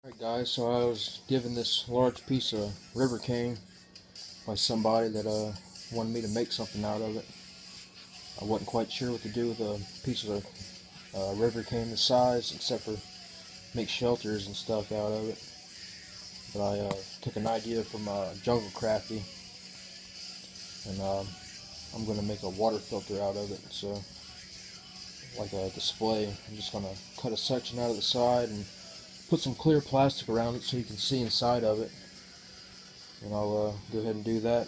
Alright guys, so I was given this large piece of river cane by somebody that wanted me to make something out of it. I wasn't quite sure what to do with a piece of river cane this size, except for make shelters and stuff out of it. But I took an idea from Jungle Crafty, and I'm going to make a water filter out of it. So, like a display, I'm just going to cut a section out of the side and put some clear plastic around it so you can see inside of it. And I'll go ahead and do that.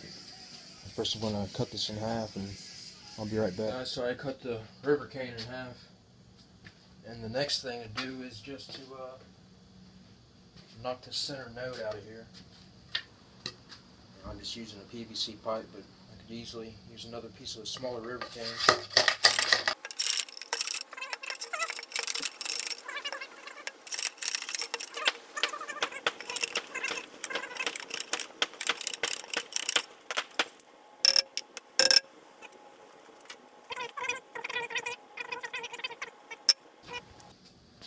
First I'm going to cut this in half and I'll be right back. Guys, so I cut the river cane in half. And the next thing to do is just to knock the center node out of here. I'm just using a PVC pipe, but I could easily use another piece of smaller river cane.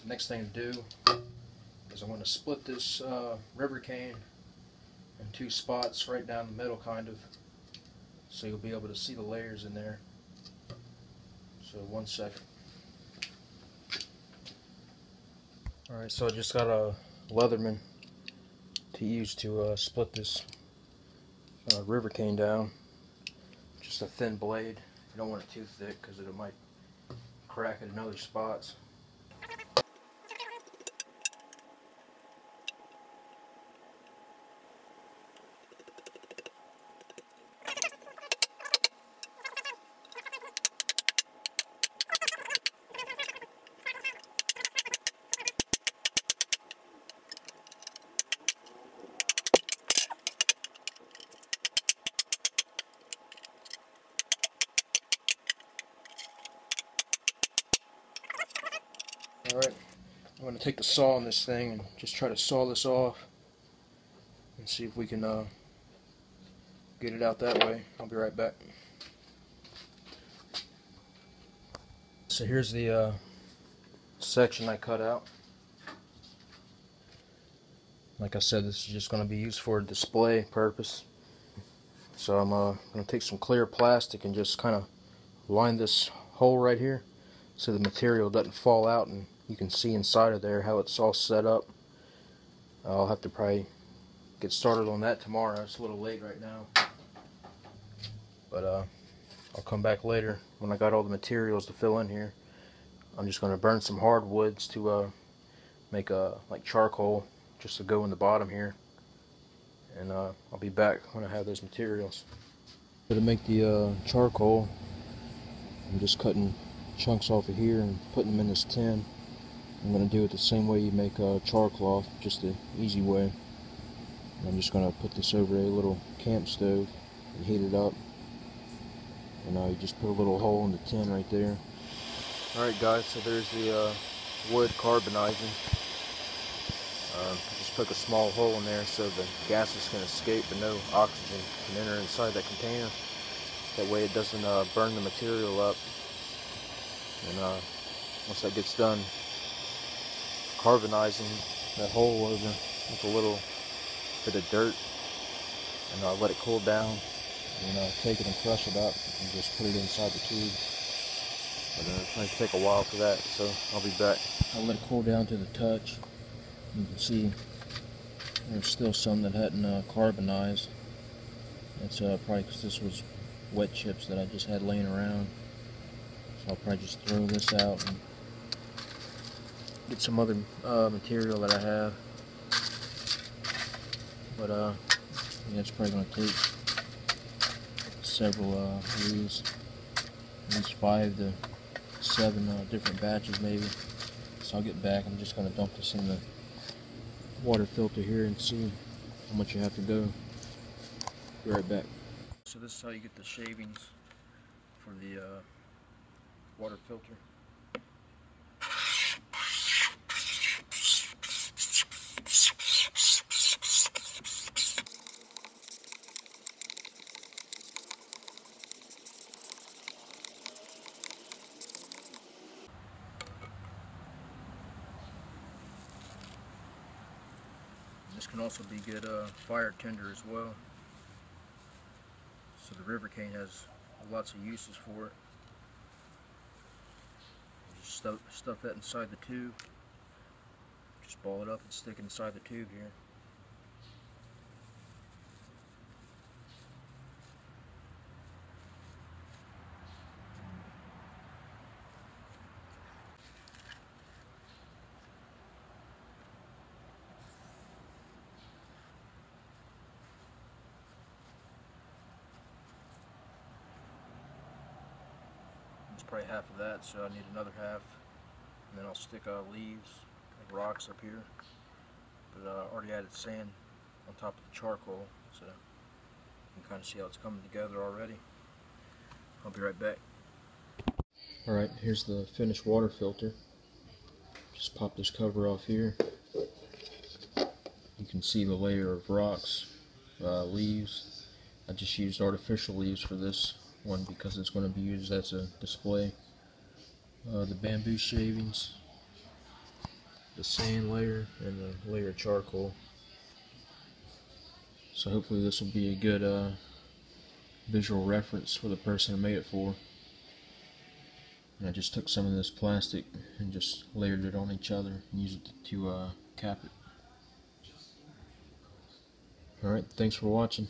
The next thing to do is I'm going to split this river cane in two spots right down the middle, kind of, so you'll be able to see the layers in there. So 1 second. Alright, so I just got a Leatherman to use to split this river cane down. Just a thin blade. You don't want it too thick because it might crack it in other spots. Alright, I'm going to take the saw on this thing and just try to saw this off and see if we can get it out that way. I'll be right back. So here's the section I cut out. Like I said, this is just going to be used for display purpose. So I'm going to take some clear plastic and just kind of line this hole right here so the material doesn't fall out and you can see inside of there how it's all set up. I'll have to probably get started on that tomorrow. It's a little late right now, but I'll come back later when I got all the materials to fill in here. I'm just going to burn some hardwoods to make like charcoal just to go in the bottom here, and I'll be back when I have those materials. So to make the charcoal, I'm just cutting chunks off of here and putting them in this tin. I'm going to do it the same way you make char cloth, just the easy way. And I'm just going to put this over a little camp stove and heat it up. And you just put a little hole in the tin right there. Alright guys, so there's the wood carbonizing. Just poke a small hole in there so the gases can escape but no oxygen can enter inside that container. That way it doesn't burn the material up. And once that gets done carbonizing that hole over with a little bit of dirt, and I'll let it cool down, and take it and crush it up and just put it inside the tube. But it's going to take a while for that, so I'll be back. I'll let it cool down to the touch. You can see there's still some that hadn't carbonized. That's probably because this was wet chips that I just had laying around. So I'll probably just throw this out and get some other material that I have. But yeah, it's probably going to take several of these, at least 5 to 7 different batches maybe. So I'll get back. I'm just going to dump this in the water filter here and see how much you have to go. Be right back. So this is how you get the shavings for the water filter. This can also be good fire tinder as well. So the river cane has lots of uses for it. Just stuff that inside the tube. Just ball it up and stick it inside the tube here. It's probably half of that, so I need another half. And then I'll stick leaves and rocks up here. But I already added sand on top of the charcoal, so you can kind of see how it's coming together already. I'll be right back. Alright, here's the finished water filter. Just pop this cover off here. You can see the layer of rocks, leaves. I just used artificial leaves for this one because it's going to be used as a display. The bamboo shavings, the sand layer, and the layer of charcoal. So hopefully this will be a good visual reference for the person who made it for. And I just took some of this plastic and just layered it on each other and used it to cap it. Alright, thanks for watching.